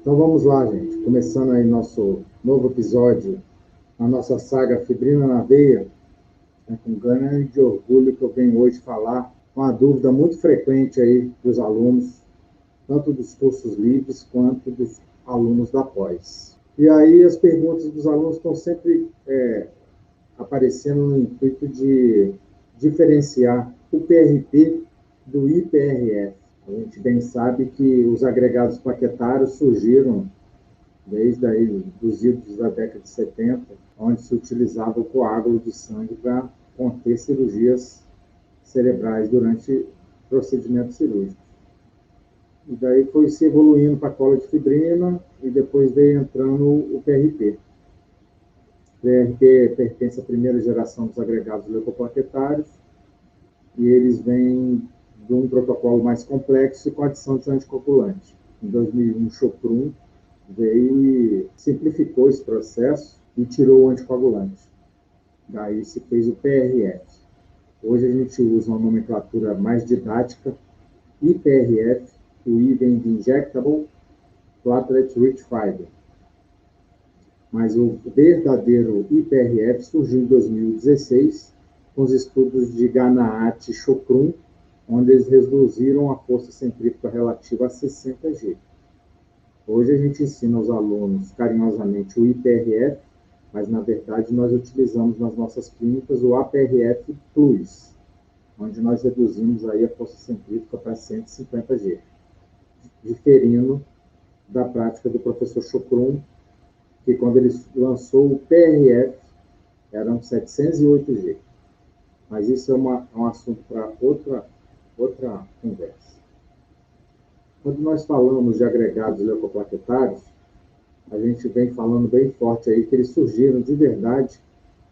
Então vamos lá, gente. Começando aí nosso novo episódio, a nossa saga Fibrina na Veia, com grande orgulho que eu venho hoje falar uma dúvida muito frequente aí dos alunos, tanto dos cursos livres quanto dos alunos da pós. E aí as perguntas dos alunos estão sempre aparecendo no intuito de diferenciar o PRP do IPRF. A gente bem sabe que os agregados plaquetários surgiram desde aí dos idos da década de 70, onde se utilizava o coágulo de sangue para conter cirurgias cerebrais durante procedimentos cirúrgicos. E daí foi se evoluindo para a cola de fibrina e depois veio entrando o PRP. O PRP pertence à primeira geração dos agregados leucoplaquetários e eles vêm de um protocolo mais complexo e com adição de anticoagulante. Em 2001, Choprum veio e simplificou esse processo e tirou o anticoagulante. Daí se fez o PRF. Hoje a gente usa uma nomenclatura mais didática, IPRF, o I vem de Injectable Platelet Rich Fiber. Mas o verdadeiro IPRF surgiu em 2016, com os estudos de Ganaat e Choprum, onde eles reduziram a força centrífuga relativa a 60 G. Hoje a gente ensina aos alunos carinhosamente o IPRF, mas na verdade nós utilizamos nas nossas clínicas o APRF Plus, onde nós reduzimos aí a força centrífuga para 150 G, diferindo da prática do professor Choprum, que quando ele lançou o PRF eram 708 G. Mas isso é um assunto para outra conversa. Quando nós falamos de agregados leucoplaquetários, a gente vem falando bem forte aí que eles surgiram de verdade,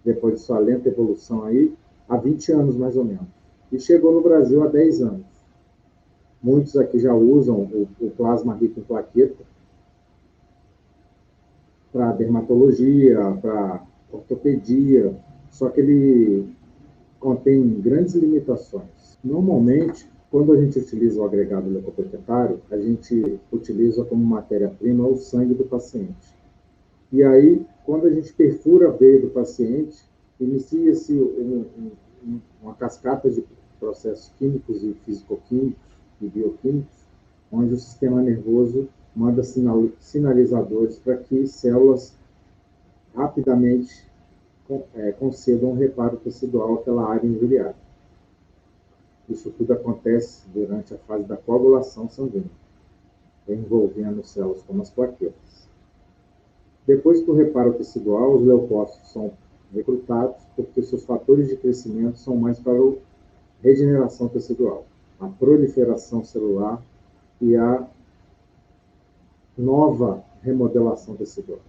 depois de sua lenta evolução aí, há 20 anos mais ou menos. E chegou no Brasil há 10 anos. Muitos aqui já usam o plasma rico em plaqueta para dermatologia, para ortopedia, só que ele contém grandes limitações. Normalmente, quando a gente utiliza o agregado leucoplaquetário, a gente utiliza como matéria-prima o sangue do paciente. E aí, quando a gente perfura a veia do paciente, inicia-se uma cascata de processos químicos e fisicoquímicos e bioquímicos, onde o sistema nervoso manda sinalizadores para que células rapidamente concedam um reparo tecidual àquela área injuriada. Isso tudo acontece durante a fase da coagulação sanguínea, envolvendo células como as plaquetas. Depois do reparo tecidual, os leucócitos são recrutados porque seus fatores de crescimento são mais para a regeneração tecidual, a proliferação celular e a nova remodelação tecidual.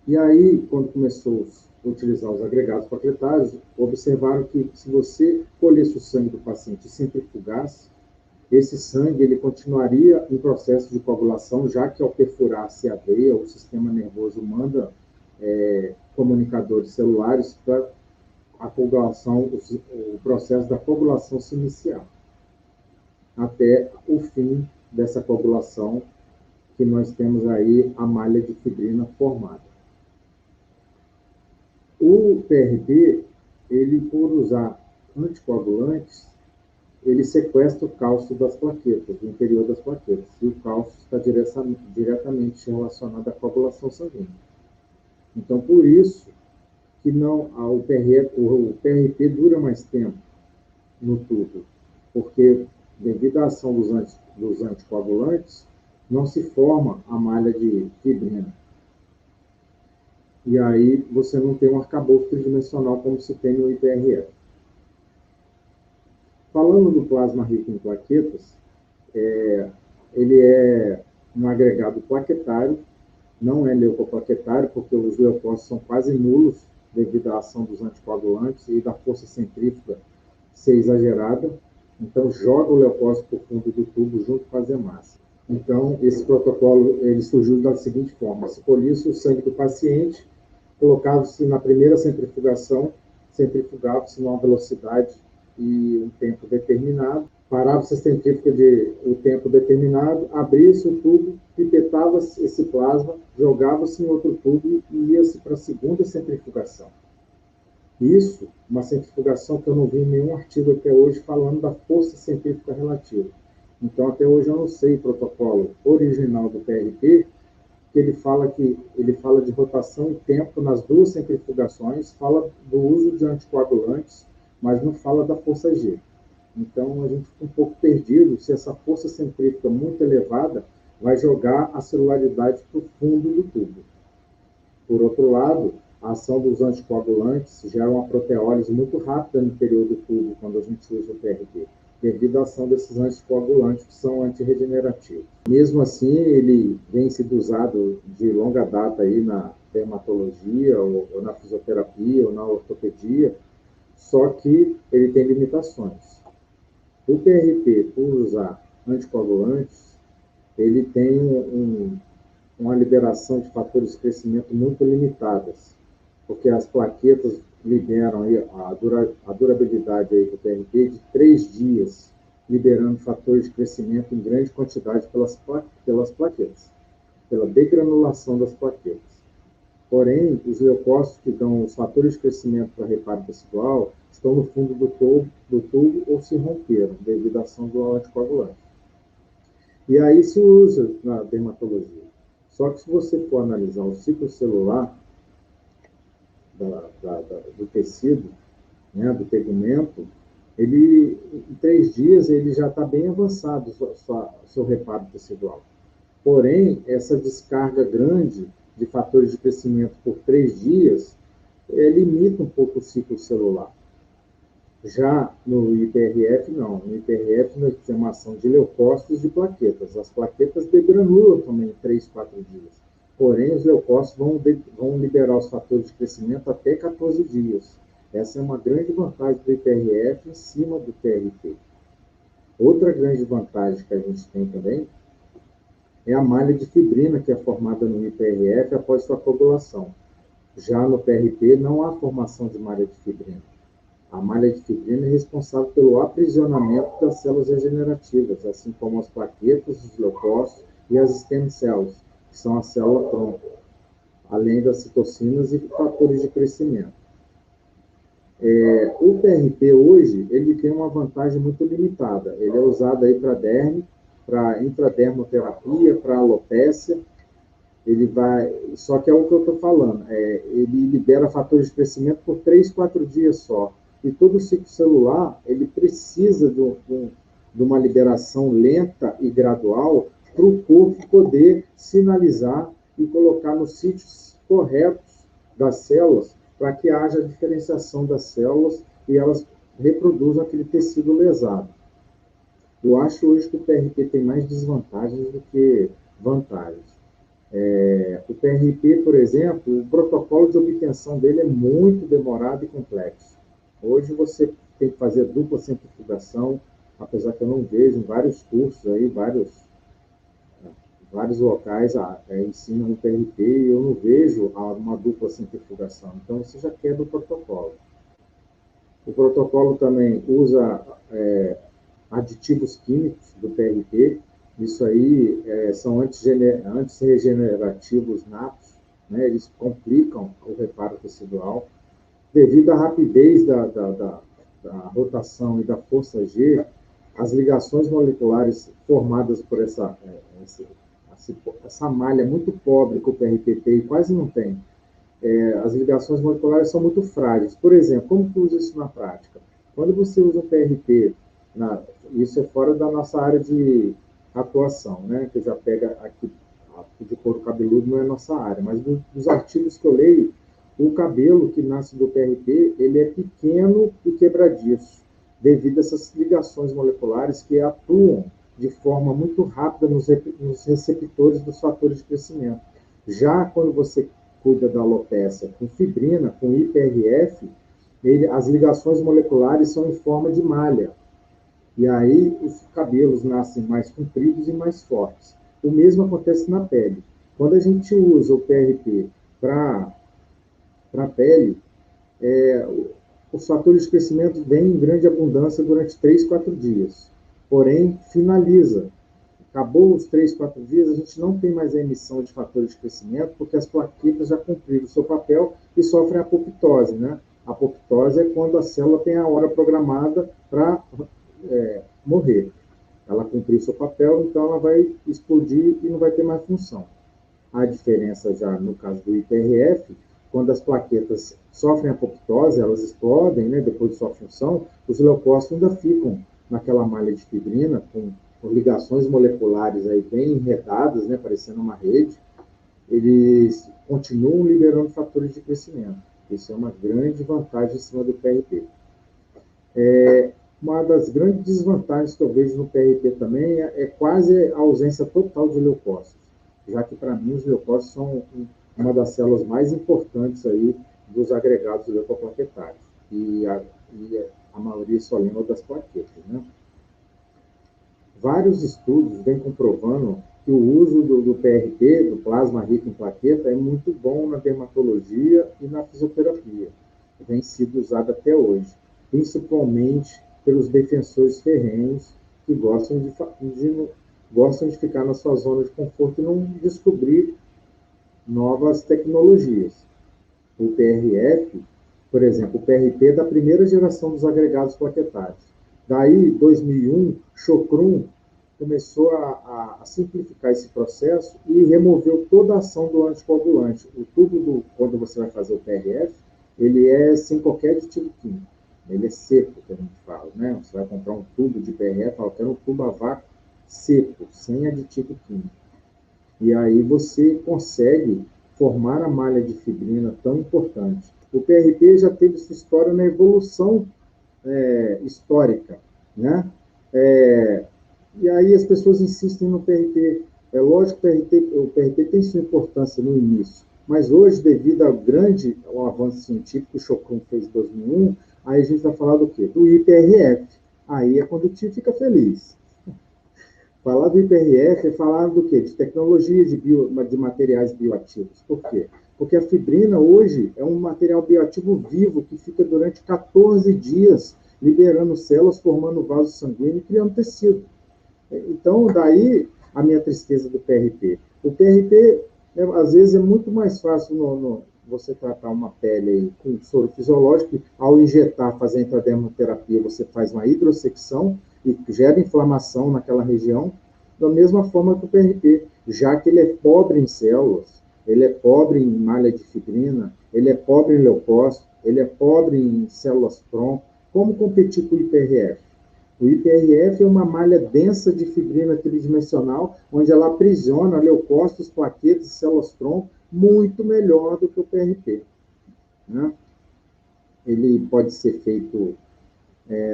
E aí, quando começou a utilizar os agregados plaquetários, observaram que se você colhesse o sangue do paciente e centrifugasse, esse sangue ele continuaria em processo de coagulação, já que ao perfurar-se a veia, o sistema nervoso manda comunicadores celulares para a coagulação, o processo da coagulação se iniciar, até o fim dessa coagulação, que nós temos aí a malha de fibrina formada. O PRP, ele por usar anticoagulantes, ele sequestra o cálcio das plaquetas, do interior das plaquetas, e o cálcio está diretamente relacionado à coagulação sanguínea. Então, por isso que o PRP dura mais tempo no tubo, porque devido à ação dos anticoagulantes, não se forma a malha de fibrina. E aí você não tem um arcabouço tridimensional como se tem no IPRF. Falando do plasma rico em plaquetas, ele é um agregado plaquetário, não é leucoplaquetário, porque os leucócitos são quase nulos devido à ação dos anticoagulantes e da força centrífuga ser exagerada. Então, joga o leucócito para o fundo do tubo junto com as hemácias. Então, esse protocolo ele surgiu da seguinte forma: se colhia-se o sangue do paciente, colocava-se na primeira centrifugação, centrifugava-se numa velocidade e um tempo determinado, Parava-se a centrífuga de o tempo determinado, abria-se o tubo, pipetava esse plasma, jogava-se em outro tubo e ia-se para a segunda centrifugação. Isso, uma centrifugação que eu não vi em nenhum artigo até hoje falando da força centrífuga relativa. Então, até hoje eu não sei o protocolo original do PRP, que ele fala de rotação e tempo nas duas centrifugações, fala do uso de anticoagulantes, mas não fala da força G. Então, a gente fica um pouco perdido se essa força centrífuga muito elevada vai jogar a celularidade para o fundo do tubo. Por outro lado, a ação dos anticoagulantes gera uma proteólise muito rápida no interior do tubo quando a gente usa o PRP, devido à ação desses anticoagulantes que são antirregenerativos. Mesmo assim, ele vem sendo usado de longa data aí na dermatologia, ou na fisioterapia, ou na ortopedia, só que ele tem limitações. O PRP, por usar anticoagulantes, ele tem uma liberação de fatores de crescimento muito limitadas, porque as plaquetas liberam aí a durabilidade aí do PRP de 3 dias, liberando fatores de crescimento em grande quantidade pelas plaquetas, pela degranulação das plaquetas. Porém, os leucócitos que dão os fatores de crescimento para reparo tecidual estão no fundo do tubo ou se romperam devido à ação do anticoagulante. E aí se usa na dermatologia. Só que se você for analisar o ciclo celular do tecido, né, do tegumento, ele, em 3 dias, ele já está bem avançado seu reparo tecidual. Porém, essa descarga grande de fatores de crescimento por 3 dias limita um pouco o ciclo celular. Já no IPRF, não. No IPRF, nós temos uma ação de leucócitos e de plaquetas. As plaquetas degranulam também em 3, 4 dias. Porém, os leucócitos vão liberar os fatores de crescimento até 14 dias. Essa é uma grande vantagem do IPRF em cima do PRP. Outra grande vantagem que a gente tem também é a malha de fibrina que é formada no IPRF após sua coagulação. Já no PRP, não há formação de malha de fibrina. A malha de fibrina é responsável pelo aprisionamento das células regenerativas, assim como as plaquetas, os leucócitos e as stem cells, que são a célula-tronco, além das citocinas e fatores de crescimento. O PRP hoje, ele tem uma vantagem muito limitada. Ele é usado aí para derme, para intradermoterapia, para alopécia. Só que é o que eu estou falando, ele libera fatores de crescimento por 3, 4 dias só. E todo o ciclo celular, ele precisa de uma liberação lenta e gradual para o corpo poder sinalizar e colocar nos sítios corretos das células para que haja diferenciação das células e elas reproduzam aquele tecido lesado. Eu acho hoje que o PRP tem mais desvantagens do que vantagens. O PRP, por exemplo, o protocolo de obtenção dele é muito demorado e complexo. Hoje você tem que fazer dupla centrifugação, apesar que eu não vejo em vários cursos aí, vários locais ensinam o PRP e eu não vejo uma dupla centrifugação. Então você já quebra o protocolo. O protocolo também usa aditivos químicos do PRP. Isso aí são antirregenerativos natos, né? Eles complicam o reparo tecidual. Devido à rapidez da rotação e da força G, as ligações moleculares formadas por essa malha muito pobre que o PRP tem, quase não tem, as ligações moleculares são muito frágeis. Por exemplo, como que usa isso na prática? Quando você usa um PRP, isso é fora da nossa área de atuação, né? Que já pega aqui de couro cabeludo, não é nossa área, mas dos artigos que eu leio, o cabelo que nasce do PRP, ele é pequeno e quebradiço, devido a essas ligações moleculares que atuam de forma muito rápida nos receptores dos fatores de crescimento. Já quando você cuida da alopécia com fibrina, com IPRF, as ligações moleculares são em forma de malha. E aí os cabelos nascem mais compridos e mais fortes. O mesmo acontece na pele. Quando a gente usa o PRP para a pele, os fatores de crescimento vêm em grande abundância durante 3, 4 dias. porém finaliza. Acabou os 3, 4 dias, a gente não tem mais a emissão de fatores de crescimento, porque as plaquetas já cumpriram o seu papel e sofrem apoptose, né? A apoptose é quando a célula tem a hora programada para morrer. Ela cumpriu o seu papel, então ela vai explodir e não vai ter mais função. A diferença já no caso do IPRF, quando as plaquetas sofrem apoptose, elas explodem, né, depois de sua função, os leucócitos ainda ficam naquela malha de fibrina, com ligações moleculares aí bem enredadas, né, parecendo uma rede, eles continuam liberando fatores de crescimento. Isso é uma grande vantagem em cima do PRP. Uma das grandes desvantagens que eu vejo no PRP também é quase a ausência total de leucócitos, já que, para mim, os leucócitos são uma das células mais importantes aí dos agregados leucoplaquetários, e a maioria só lembra das plaquetas, né? Vários estudos vêm comprovando que o uso do PRP, do plasma rico em plaqueta, é muito bom na dermatologia e na fisioterapia. Vem sido usado até hoje, principalmente pelos defensores ferrenhos que gostam de ficar na sua zona de conforto e não descobrir novas tecnologias. O PRF, por exemplo, o PRP é da primeira geração dos agregados plaquetários. Daí, 2001, Chocrum começou a simplificar esse processo e removeu toda a ação do anticoagulante. O tubo, quando você vai fazer o PRF, ele é sem qualquer aditivo químico. Ele é seco, que a gente fala, né? Você vai comprar um tubo de PRF, fala, quero um tubo a vácuo seco, sem aditivo químico. E aí você consegue formar a malha de fibrina tão importante. O PRP já teve sua história na evolução histórica, né? E aí as pessoas insistem no PRP. É lógico que o PRP tem sua importância no início, mas hoje, devido ao avanço científico que o Chocrum fez em 2001, aí a gente vai falar do quê? Do IPRF. Aí é quando o tio fica feliz. Falar do IPRF é falar do quê? De tecnologia de materiais bioativos. Por quê? Porque a fibrina hoje é um material bioativo vivo que fica durante 14 dias liberando células, formando vaso sanguíneo e criando tecido. Então, daí a minha tristeza do PRP. O PRP, às vezes, é muito mais fácil você tratar uma pele aí com soro fisiológico. Ao injetar, fazer a intradermoterapia, você faz uma hidrossecção e gera inflamação naquela região, da mesma forma que o PRP, já que ele é pobre em células, ele é pobre em malha de fibrina, ele é pobre em leucócito, ele é pobre em células tronco. Como competir com o IPRF? O IPRF é uma malha densa de fibrina tridimensional, onde ela aprisiona leucócitos, plaquetas e células tronco muito melhor do que o PRP. Né? Ele pode ser feito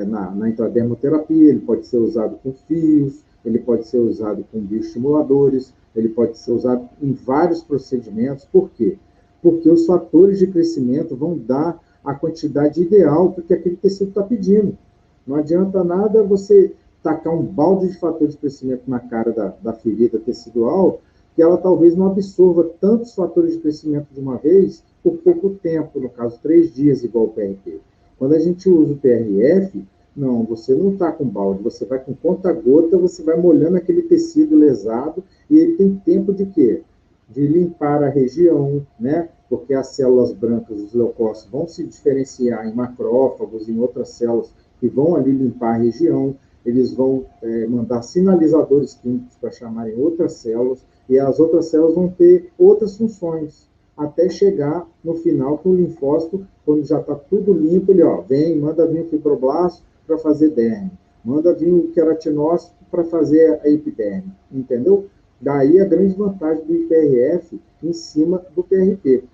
na intradermoterapia, ele pode ser usado com fios, ele pode ser usado com bioestimuladores, ele pode ser usado em vários procedimentos. Por quê? Porque os fatores de crescimento vão dar a quantidade ideal porque aquele tecido está pedindo. Não adianta nada você tacar um balde de fatores de crescimento na cara da ferida tecidual, que ela talvez não absorva tantos fatores de crescimento de uma vez por pouco tempo, no caso 3 dias, igual o PRP. Quando a gente usa o PRF, não, você não está com balde, você vai com conta-gota, você vai molhando aquele tecido lesado e ele tem tempo de quê? De limpar a região, né? Porque as células brancas, os leucócitos, vão se diferenciar em macrófagos, em outras células que vão ali limpar a região, eles vão mandar sinalizadores químicos para chamarem outras células, e as outras células vão ter outras funções, até chegar no final com o linfócito, quando já está tudo limpo, ele manda vir o fibroblasto para fazer derme, manda vir o queratinócito para fazer a epiderme, entendeu? Daí a grande vantagem do IPRF em cima do PRP.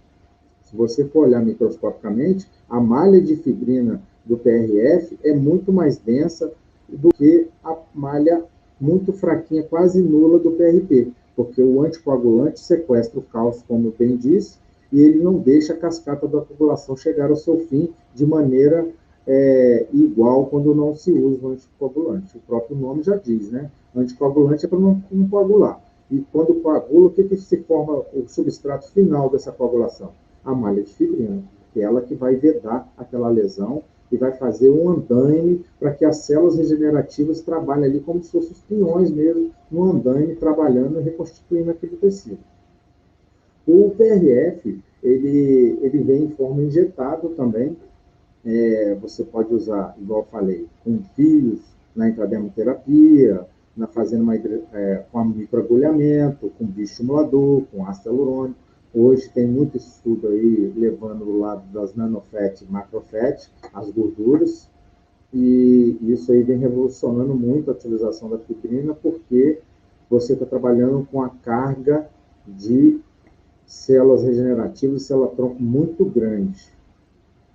Se você for olhar microscopicamente, a malha de fibrina do PRF é muito mais densa do que a malha muito fraquinha, quase nula do PRP, porque o anticoagulante sequestra o cálcio, como eu bem disse, e ele não deixa a cascata da coagulação chegar ao seu fim de maneira igual quando não se usa o anticoagulante. O próprio nome já diz, né? Anticoagulante é para não coagular. E quando coagula, o que se forma o substrato final dessa coagulação? A malha de fibrina, que é ela que vai vedar aquela lesão e vai fazer um andaime para que as células regenerativas trabalhem ali como se fossem os peões mesmo, no andaime, trabalhando e reconstituindo aquele tecido. O PRF, ele vem em forma injetável também. Você pode usar, igual eu falei, com fios na intradermoterapia, fazendo com microagulhamento, com bioestimulador, com ácido hialurônico. Hoje tem muito estudo aí levando o lado das nanofat e macrofat, as gorduras, e isso aí vem revolucionando muito a utilização da fibrina, porque você está trabalhando com a carga de células regenerativas e célula-tronco muito grande.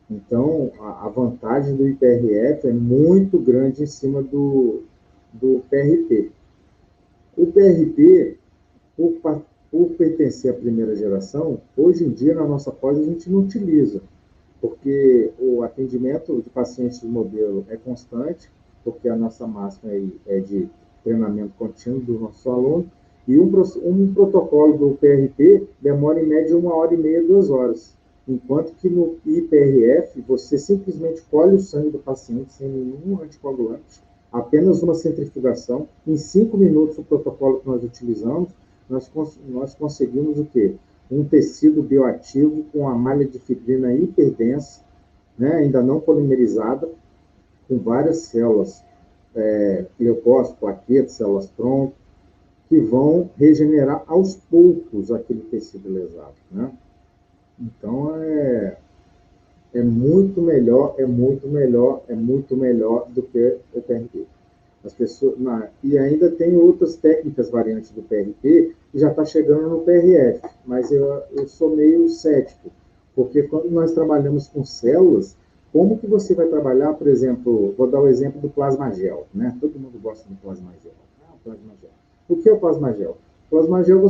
Então, a vantagem do IPRF é muito grande em cima do PRP. O PRP, por pertencer à primeira geração, hoje em dia, na nossa pós, a gente não utiliza, porque o atendimento de pacientes do modelo é constante, porque a nossa máxima é de treinamento contínuo do nosso aluno, e um protocolo do PRP demora em média 1h30, 2 horas, enquanto que no IPRF você simplesmente colhe o sangue do paciente sem nenhum anticoagulante, apenas uma centrifugação, em 5 minutos o protocolo que nós utilizamos, nós conseguimos o quê? Um tecido bioativo com a malha de fibrina hiperdensa, né, ainda não polimerizada, com várias células, leucócitos, plaquetas, células-tronco, que vão regenerar aos poucos aquele tecido lesado, né? Então, é muito melhor do que o PRP. As pessoas, e ainda tem outras técnicas variantes do PRP que já está chegando no PRF, mas eu sou meio cético, porque quando nós trabalhamos com células, como que você vai trabalhar, por exemplo, vou dar o exemplo do plasmagel, né? Todo mundo gosta do plasmagel. Plasmagel. O que é o plasmagel? O plasmagel,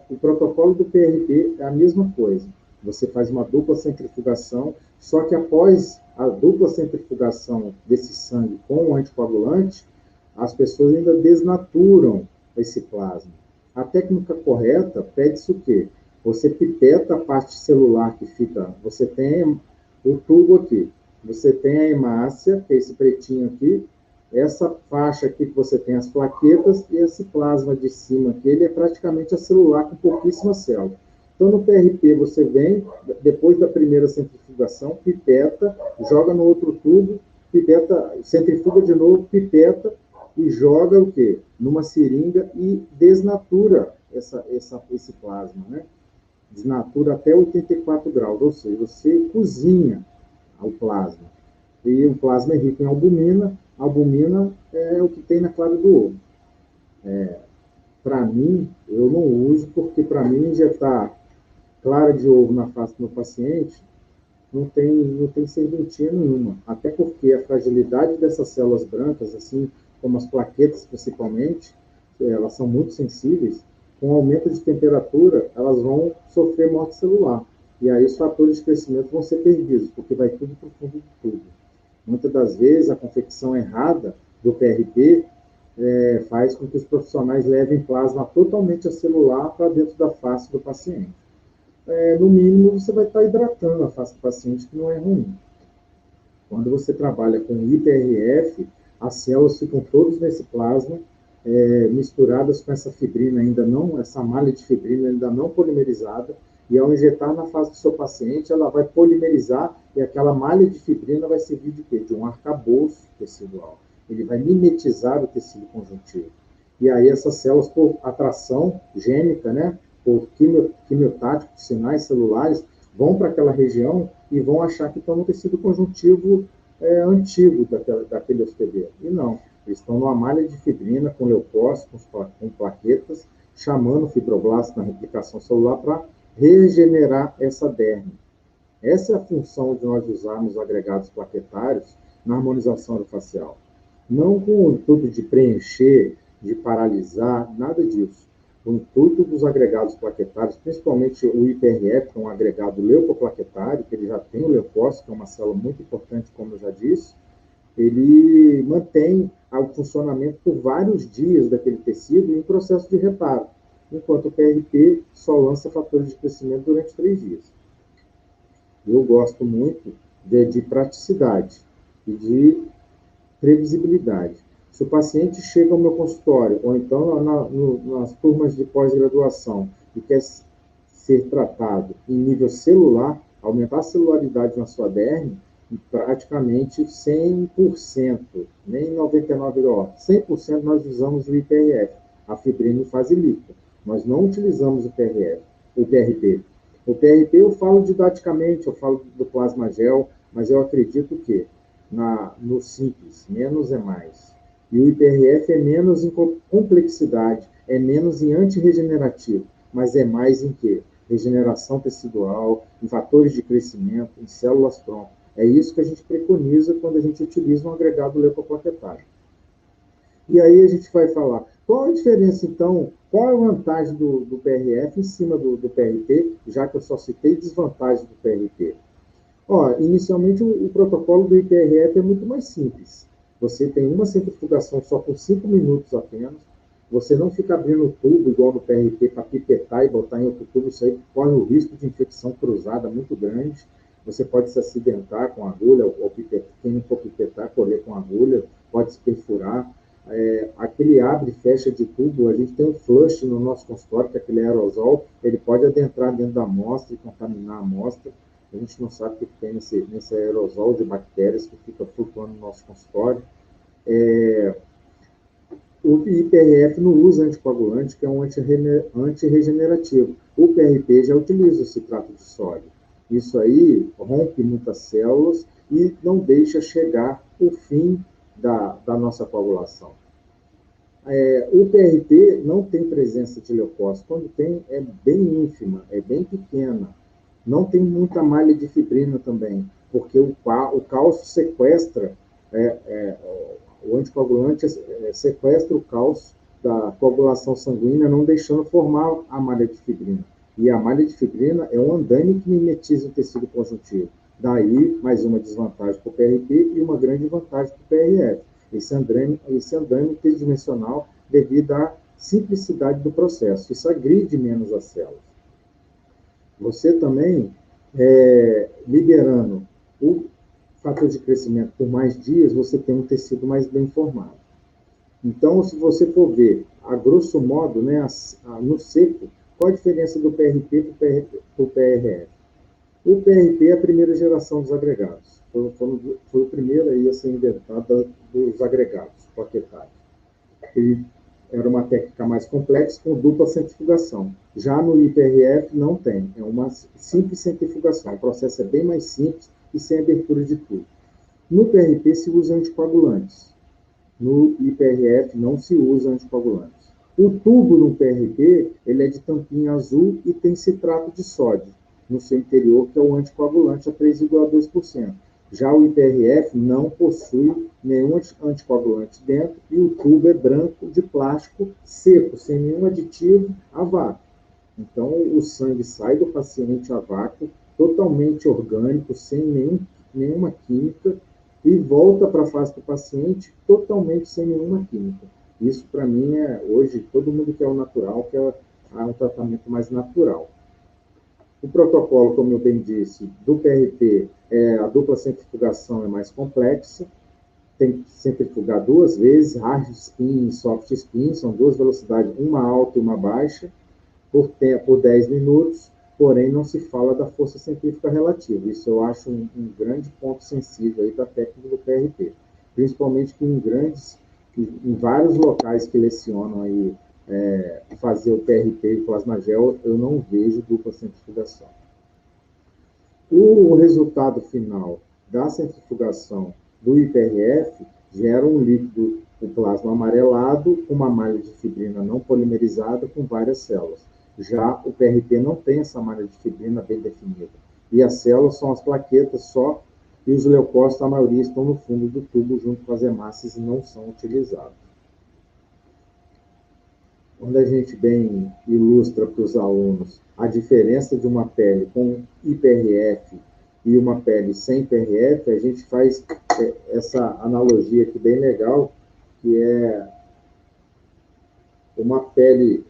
o protocolo do PRP é a mesma coisa. Você faz uma dupla centrifugação, só que após a dupla centrifugação desse sangue com o anticoagulante, as pessoas ainda desnaturam esse plasma. A técnica correta pede-se o quê? Você pipeta a parte celular que fica... Você tem o tubo aqui, você tem a hemácia, que é esse pretinho aqui, essa faixa aqui que você tem as plaquetas, e esse plasma de cima aqui, ele é praticamente a celular com pouquíssimas células. Então, no PRP, você vem, depois da primeira centrifugação, pipeta, joga no outro tubo, pipeta, centrifuga de novo, pipeta, e joga o quê? Numa seringa e desnatura esse plasma, né? Desnatura até 84 graus, ou seja, você cozinha o plasma. E o plasma é rico em albumina. A albumina é o que tem na clara do ovo. Para mim, eu não uso, porque para mim injetar clara de ovo na face do paciente não tem serventia nenhuma. Até porque a fragilidade dessas células brancas, assim como as plaquetas principalmente, elas são muito sensíveis. Com o aumento de temperatura, elas vão sofrer morte celular. E aí os fatores de crescimento vão ser perdidos, porque vai tudo para o fundo do tubo. Muitas das vezes, a confecção errada do PRP faz com que os profissionais levem plasma totalmente acelular para dentro da face do paciente. No mínimo, você vai estar hidratando a face do paciente, que não é ruim. Quando você trabalha com IPRF, as células ficam todas nesse plasma, misturadas com essa fibrina essa malha de fibrina ainda não polimerizada, e ao injetar na face do seu paciente, ela vai polimerizar, e aquela malha de fibrina vai servir de quê? De um arcabouço tecidual. Ele vai mimetizar o tecido conjuntivo. E aí essas células, por atração gênica, né, por quimiotáticos, sinais celulares, vão para aquela região e vão achar que estão no tecido conjuntivo antigo daquele hospedeiro. E não, eles estão numa malha de fibrina, com leucócitos, com plaquetas, chamando o fibroblasto na replicação celular para regenerar essa derme. Essa é a função de nós usarmos agregados plaquetários na harmonização orofacial. Não com o intuito de preencher, de paralisar, nada disso. O intuito dos agregados plaquetários, principalmente o IPRF, que é um agregado leucoplaquetário, que ele já tem o leucócito, que é uma célula muito importante, como eu já disse, ele mantém o funcionamento por vários dias daquele tecido em processo de reparo, enquanto o PRP só lança fatores de crescimento durante 3 dias. Eu gosto muito de praticidade. e de previsibilidade. Se o paciente chega ao meu consultório, ou então nas turmas de pós-graduação, e quer ser tratado em nível celular, aumentar a celularidade na sua derme, praticamente 100%, nem 99%, 100% nós usamos o IPRF, a fibrina em fase líquida. Nós não utilizamos o PRF, o PRP. O PRP eu falo didaticamente, eu falo do plasma gel, mas eu acredito que no simples, menos é mais. E o IPRF é menos em complexidade, é menos em antirregenerativo, mas é mais em quê? Regeneração tecidual, em fatores de crescimento, em células tronco. É isso que a gente preconiza quando a gente utiliza um agregado leucoplaquetário. E aí a gente vai falar, qual a diferença, então, qual é a vantagem do PRF em cima do PRP, já que eu só citei desvantagens do PRP? Inicialmente, o protocolo do IPRF é muito mais simples. Você tem uma centrifugação só por 5 minutos apenas. Você não fica abrindo o tubo, igual no PRP, para pipetar e botar em outro tubo. Isso aí corre o risco de infecção cruzada muito grande. Você pode se acidentar com a agulha, ou quem não for pipetar, colher com a agulha, pode se perfurar. Aquele abre e fecha de tubo, a gente tem um flush no nosso consultório, que é aquele aerosol, ele pode adentrar dentro da amostra e contaminar a amostra. A gente não sabe o que tem nesse aerosol de bactérias que fica flutuando no nosso consultório. O IPRF não usa anticoagulante, que é um antirregenerativo. O PRP já utiliza o citrato de sódio. Isso aí rompe muitas células e não deixa chegar o fim da nossa coagulação. O PRP não tem presença de leucócito. Quando tem, é bem ínfima, é bem pequena. Não tem muita malha de fibrina também, porque o cálcio sequestra, o anticoagulante sequestra o cálcio da coagulação sanguínea, não deixando formar a malha de fibrina. E a malha de fibrina é um andaime que mimetiza o tecido conjuntivo. Daí, mais uma desvantagem para o PRP e uma grande vantagem para o PRF. Esse andaime tridimensional devido à simplicidade do processo. Isso agride menos as células. Você também, liberando o fator de crescimento por mais dias, você tem um tecido mais bem formado. Então, se você for ver, a grosso modo, né, no seco, qual a diferença do PRP para o PRF? O PRP é a primeira geração dos agregados. Foi o primeiro aí a ser inventado dos agregados plaquetários. Ele era uma técnica mais complexa com dupla centrifugação. Já no IPRF não tem, é uma simples centrifugação. O processo é bem mais simples e sem abertura de tubo. No PRP se usa anticoagulantes. No IPRF não se usa anticoagulantes. O tubo no PRP ele é de tampinha azul e tem citrato de sódio no seu interior, que é o anticoagulante a 3,2%. Já o IPRF não possui nenhum anticoagulante dentro e o tubo é branco de plástico seco, sem nenhum aditivo, a vácuo. Então, o sangue sai do paciente a vácuo, totalmente orgânico, sem nenhuma química, e volta para a face do paciente totalmente sem nenhuma química. Isso, para mim, hoje, todo mundo quer o natural, quer um tratamento mais natural. O protocolo, como eu bem disse, do PRP, a dupla centrifugação é mais complexa, tem que centrifugar 2 vezes, hard spin e soft spin, são 2 velocidades, uma alta e uma baixa, por 10 minutos, porém não se fala da força centrífuga relativa. Isso eu acho um grande ponto sensível aí da técnica do PRP, principalmente que em vários locais que lecionam aí fazer o PRP e plasma gel, eu não vejo dupla centrifugação. O resultado final da centrifugação do IPRF gera um líquido, o plasma amarelado, com uma malha de fibrina não polimerizada com várias células. Já o PRP não tem essa malha de fibrina bem definida. E as células são as plaquetas só, e os leucócitos, a maioria, estão no fundo do tubo junto com as hemácias e não são utilizados. Quando a gente bem ilustra para os alunos a diferença de uma pele com IPRF e uma pele sem IPRF, a gente faz essa analogia aqui bem legal, que é uma pele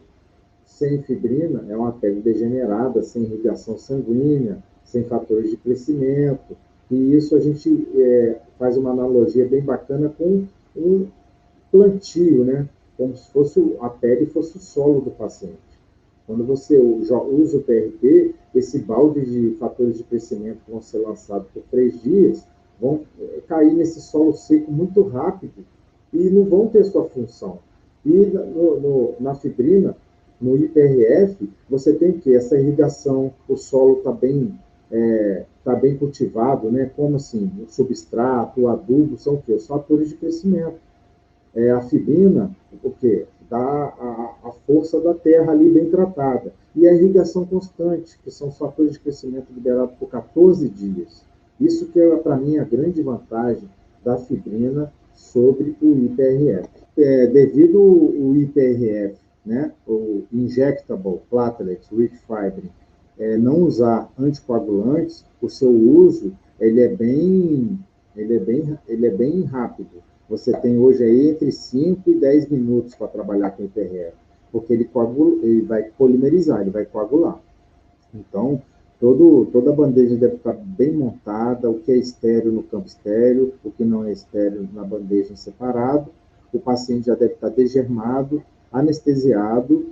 sem fibrina, é uma pele degenerada, sem irrigação sanguínea, sem fatores de crescimento, E isso a gente faz uma analogia bem bacana com um plantio, né? Como se fosse a pele fosse o solo do paciente. Quando você usa o PRP, esse balde de fatores de crescimento que vão ser lançados por 3 dias vão cair nesse solo seco muito rápido e não vão ter sua função. E na fibrina, no IPRF, você tem que essa irrigação, o solo está tá bem cultivado, né? Como assim? O substrato, o adubo, são o quê? Os fatores de crescimento. A fibrina, o quê? Dá a força da terra ali bem tratada. E a irrigação constante, que são os fatores de crescimento liberados por 14 dias. Isso que é, para mim, a grande vantagem da fibrina sobre o IPRF. Devido o IPRF, né, o Injectable Platelet Rich Fibrin, não usar anticoagulantes, o seu uso ele é bem rápido. Você tem hoje aí entre 5 e 10 minutos para trabalhar com o IPRF, porque ele vai polimerizar, ele vai coagular. Então, toda a bandeja deve estar bem montada, o que é estéreo no campo estéreo, o que não é estéreo na bandeja em separado. O paciente já deve estar degermado, anestesiado.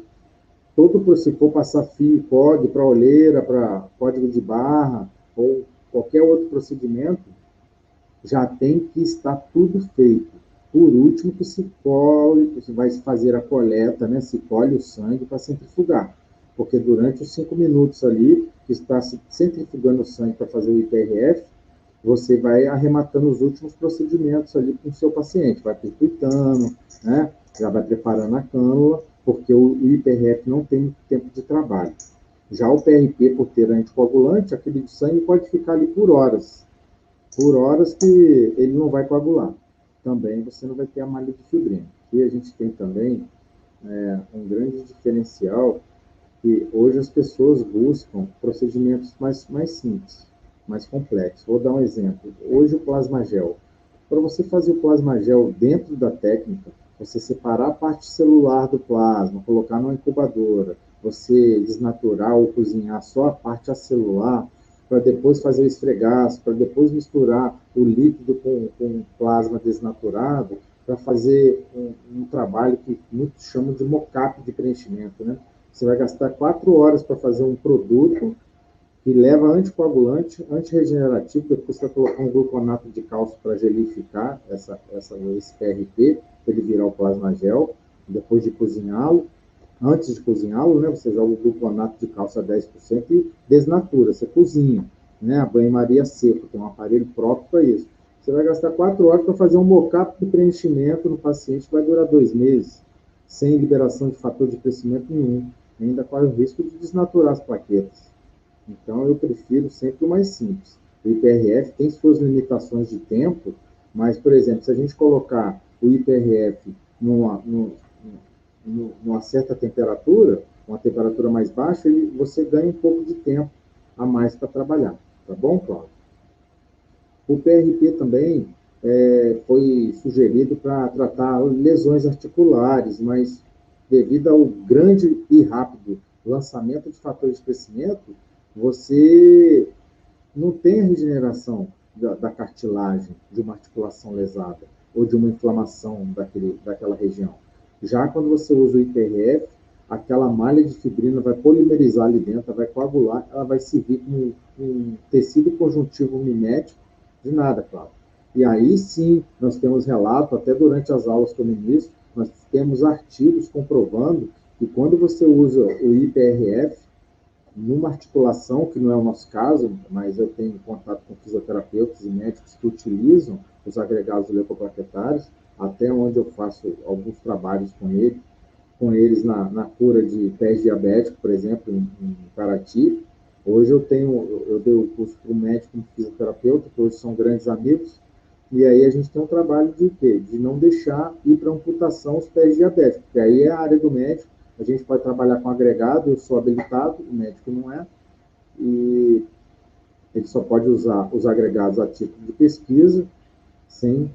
Se for passar fio, COG para olheira, para código de barra, ou qualquer outro procedimento, já tem que estar tudo feito. Por último, que se colhe, se vai fazer a coleta, né? Se colhe o sangue para centrifugar. Porque durante os 5 minutos ali, que está centrifugando o sangue para fazer o IPRF, você vai arrematando os últimos procedimentos ali com o seu paciente. Vai percuitando, né? Já vai preparando a cânula, porque o IPRF não tem muito tempo de trabalho. Já o PRP, por ter anticoagulante, aquele sangue pode ficar ali por horas que ele não vai coagular. Também você não vai ter a malha de fibrina. E a gente tem também um grande diferencial que hoje as pessoas buscam procedimentos mais simples, mais complexos. Vou dar um exemplo. Hoje o plasmagel. Para você fazer o plasmagel dentro da técnica, você separar a parte celular do plasma, colocar numa incubadora, você desnaturar ou cozinhar só a parte acelular, para depois fazer o esfregaço, para depois misturar o líquido com plasma desnaturado, para fazer um trabalho que muitos chamam de mockup de preenchimento, né? Você vai gastar 4 horas para fazer um produto que leva anticoagulante, antirregenerativo, depois você vai colocar um gluconato de cálcio para gelificar esse PRP, para ele virar o plasmagel, depois de cozinhá-lo. Antes de cozinhá-lo, né, você joga o gluconato de cálcio a 10% e desnatura, você cozinha, né, a banho-maria seco, tem um aparelho próprio para isso. Você vai gastar 4 horas para fazer um mockup de preenchimento no paciente que vai durar 2 meses, sem liberação de fator de crescimento nenhum. Ainda corre o risco de desnaturar as plaquetas. Então, eu prefiro sempre o mais simples. O IPRF tem suas limitações de tempo, mas, por exemplo, se a gente colocar o IPRF numa certa temperatura, uma temperatura mais baixa, você ganha um pouco de tempo a mais para trabalhar. Tá bom, Cláudio? O PRP também foi sugerido para tratar lesões articulares, mas devido ao grande e rápido lançamento de fatores de crescimento, você não tem a regeneração da cartilagem de uma articulação lesada ou de uma inflamação daquela região. Já quando você usa o IPRF, aquela malha de fibrina vai polimerizar ali dentro, vai coagular, ela vai servir como um tecido conjuntivo mimético de nada, claro. E aí sim, nós temos relato, até durante as aulas que eu ministro, nós temos artigos comprovando que quando você usa o IPRF, numa articulação, que não é o nosso caso, mas eu tenho contato com fisioterapeutas e médicos que utilizam os agregados leucoplaquetários, até onde eu faço alguns trabalhos com eles na cura de pés diabéticos, por exemplo, em Paraty. Hoje eu dei o curso para um médico e um fisioterapeuta, que hoje são grandes amigos, e aí a gente tem um trabalho de quê? De não deixar ir para amputação os pés diabéticos, porque aí é a área do médico, a gente pode trabalhar com agregado, eu sou habilitado, o médico não é, e ele só pode usar os agregados a título de pesquisa, sem,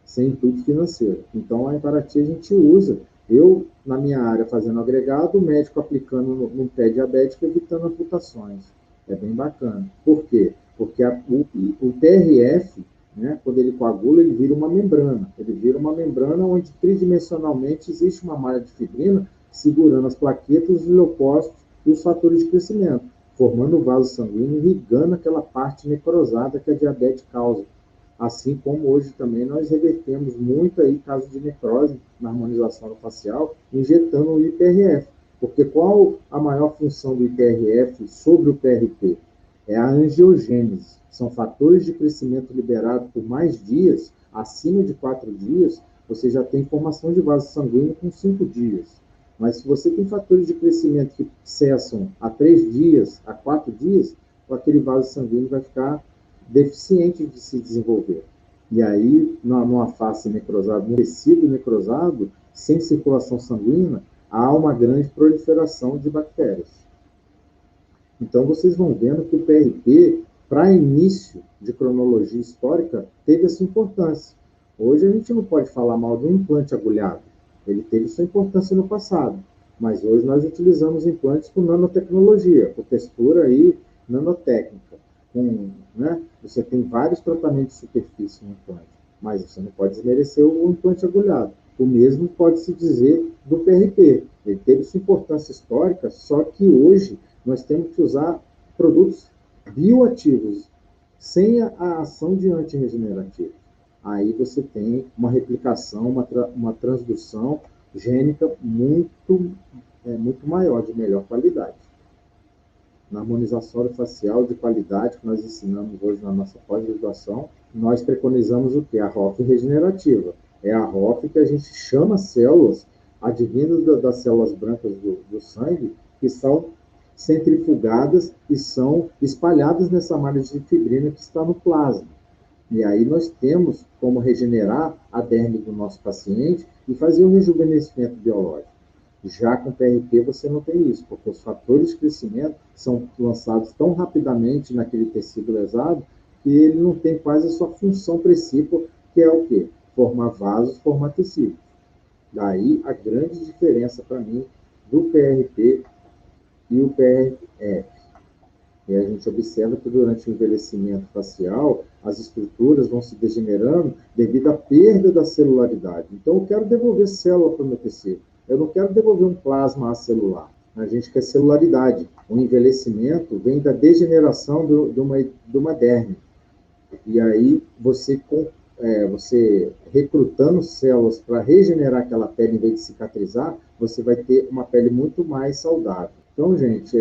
sem intuito financeiro. Então, a Emparaty a gente usa, eu, na minha área, fazendo agregado, o médico aplicando no pé diabético, evitando amputações. É bem bacana. Por quê? Porque o TRF, né, quando ele coagula, ele vira uma membrana. Ele vira uma membrana onde tridimensionalmente existe uma malha de fibrina segurando as plaquetas, os leucócitos e os fatores de crescimento, formando o vaso sanguíneo, irrigando aquela parte necrosada que a diabetes causa. Assim como hoje também nós revertemos muito aí casos de necrose na harmonização facial, injetando o IPRF. Porque qual a maior função do IPRF sobre o PRP? É a angiogênese. São fatores de crescimento liberados por mais dias, acima de 4 dias, você já tem formação de vaso sanguíneo com 5 dias. Mas se você tem fatores de crescimento que cessam a 3 dias, a 4 dias, aquele vaso sanguíneo vai ficar deficiente de se desenvolver. E aí, numa face necrosada, num tecido necrosado, sem circulação sanguínea, há uma grande proliferação de bactérias. Então, vocês vão vendo que o PRP, para início de cronologia histórica, teve essa importância. Hoje a gente não pode falar mal de um implante agulhado. Ele teve sua importância no passado, mas hoje nós utilizamos implantes com nanotecnologia, com textura aí nanotécnica. Né? Você tem vários tratamentos de superfície no implante, mas você não pode desmerecer o implante agulhado. O mesmo pode-se dizer do PRP. Ele teve sua importância histórica, só que hoje nós temos que usar produtos bioativos, sem a ação de antirregenerativo. Aí você tem uma replicação, uma transdução gênica muito maior, de melhor qualidade. Na harmonização facial de qualidade que nós ensinamos hoje na nossa pós-graduação, nós preconizamos o quê? A ROF regenerativa. É a ROF que a gente chama células advindas das células brancas do sangue, que são centrifugadas e são espalhadas nessa malha de fibrina que está no plasma. E aí nós temos como regenerar a derme do nosso paciente e fazer um rejuvenescimento biológico. Já com PRP você não tem isso, porque os fatores de crescimento são lançados tão rapidamente naquele tecido lesado que ele não tem quase a sua função principal, que é o quê? Formar vasos, formar tecido. Daí a grande diferença para mim do PRP e o PRF. E a gente observa que durante o envelhecimento facial, as estruturas vão se degenerando devido à perda da celularidade. Então, eu quero devolver célula para o meu tecido. Eu não quero devolver um plasma acelular. A gente quer celularidade. O envelhecimento vem da degeneração de uma derme. E aí, você recrutando células para regenerar aquela pele em vez de cicatrizar, você vai ter uma pele muito mais saudável. Então, gente,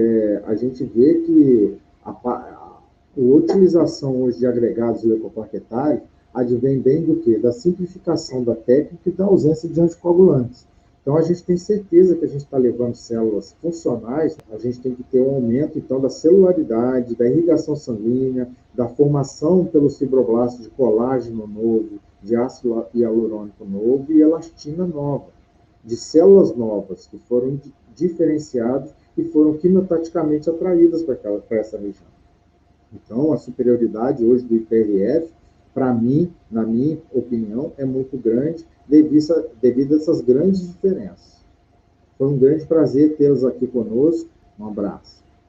a gente vê que a utilização hoje de agregados leucoplaquetários advém bem do quê? Da simplificação da técnica e da ausência de anticoagulantes. Então, a gente tem certeza que a gente está levando células funcionais, a gente tem que ter um aumento, então, da celularidade, da irrigação sanguínea, da formação pelos fibroblastos de colágeno novo, de ácido hialurônico novo e elastina nova, de células novas que foram diferenciadas e foram quimiotaticamente atraídas para essa região. Então, a superioridade hoje do IPRF, para mim, na minha opinião, é muito grande devido a essas grandes diferenças. Foi um grande prazer tê-los aqui conosco. Um abraço.